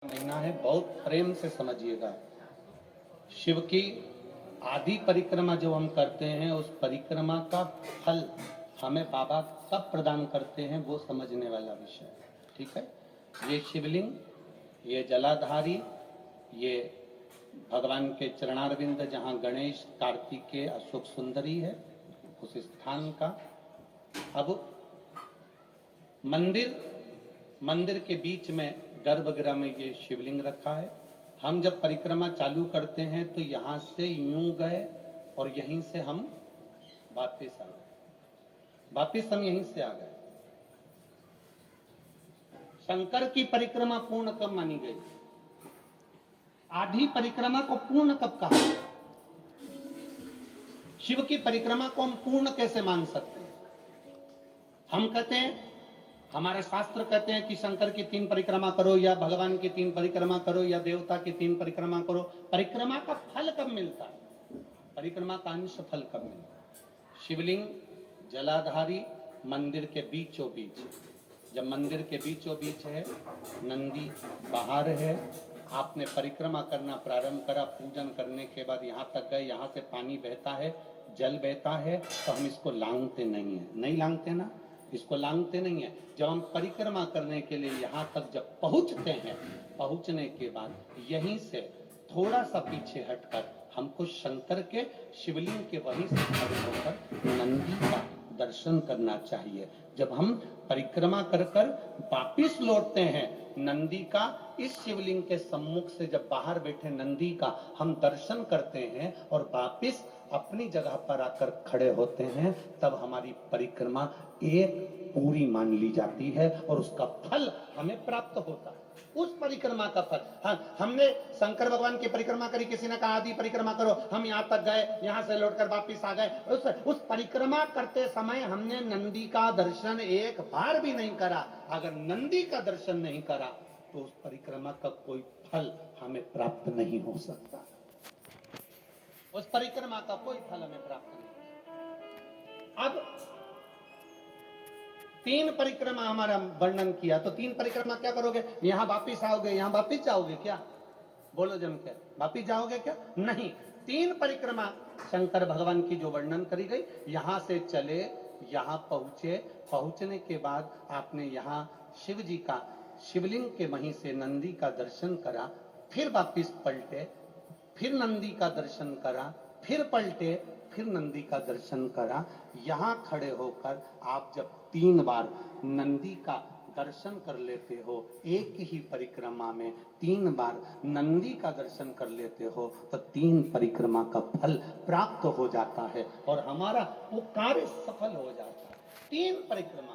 महीना है, बहुत प्रेम से समझिएगा। शिव की आदि परिक्रमा जो हम करते हैं, उस परिक्रमा का फल हमें बाबा कब प्रदान करते हैं वो समझने वाला विषय है। ठीक है, ये शिवलिंग, ये जलाधारी, ये भगवान के चरणारविंद जहाँ गणेश कार्तिकेय अशोक सुंदरी है, उस स्थान का। अब मंदिर के बीच में गर्भगृह में ये शिवलिंग रखा है। हम जब परिक्रमा चालू करते हैं तो यहाँ से यूं गए और यहीं से हम वापिस आ गए, वापिस हम यहीं से आ गए। शंकर की परिक्रमा पूर्ण कब मानी गई? आधी परिक्रमा को पूर्ण कब कहा? शिव की परिक्रमा को हम पूर्ण कैसे मान सकते हैं? हम कहते हैं, हमारे शास्त्र कहते हैं कि शंकर की 3 परिक्रमा करो, या भगवान की 3 परिक्रमा करो, या देवता की 3 परिक्रमा करो। परिक्रमा का फल कब मिलता है? परिक्रमा का अंश फल कब मिलता है? शिवलिंग जलाधारी मंदिर के बीचों बीच। जब मंदिर के बीचों बीच है, नंदी बाहर है, आपने परिक्रमा करना प्रारंभ करा, पूजन करने के बाद यहाँ तक गए, यहाँ से पानी बहता है, जल बहता है, तो हम इसको लांघते नहीं है, नहीं लांघते ना, इसको लांघते नहीं है। जब हम परिक्रमा करने के लिए यहाँ तक जब पहुंचते हैं, पहुंचने के बाद यहीं से थोड़ा सा पीछे हटकर हमको शंकर के शिवलिंग के वहीं से खड़े होकर नंदी का दर्शन करना चाहिए। जब हम परिक्रमा कर कर वापिस लौटते हैं, नंदी का इस शिवलिंग के सम्मुख से जब बाहर बैठे नंदी का हम दर्शन करते हैं और वापिस अपनी जगह पर आकर खड़े होते हैं, तब हमारी परिक्रमा एक पूरी मान ली जाती है और उसका फल हमें प्राप्त होता है। उस परिक्रमा का फल, हाँ, हमने शंकर भगवान की परिक्रमा करी, किसी ने कहा आदि परिक्रमा करो, हम यहाँ तक गए, यहाँ से लौटकर वापिस आ गए। उस परिक्रमा करते समय हमने नंदी का दर्शन एक बार भी नहीं करा। अगर नंदी का दर्शन नहीं करा तो उस परिक्रमा का कोई फल हमें प्राप्त नहीं हो सकता। उस परिक्रमा का कोई फल हमें प्राप्त नहीं। अब 3 परिक्रमा हमारा वर्णन किया, तो 3 परिक्रमा क्या करोगे? यहाँ वापिस आओगे, यहाँ वापिस जाओगे क्या? बोलो जम के, वापिस जाओगे क्या? नहीं। 3 परिक्रमा शंकर भगवान की जो वर्णन करी गई, यहां से चले, यहाँ पहुंचे, पहुंचने के बाद आपने यहाँ शिव जी का शिवलिंग के वहीं से नंदी का दर्शन करा, फिर वापिस पलटे, फिर नंदी का दर्शन करा, फिर पलटे, फिर नंदी का दर्शन करा। यहाँ खड़े होकर आप जब 3 बार नंदी का दर्शन कर लेते हो, एक ही परिक्रमा में 3 बार नंदी का दर्शन कर लेते हो, तो 3 परिक्रमा का फल प्राप्त हो जाता है और हमारा वो कार्य सफल हो जाता है। 3 परिक्रमा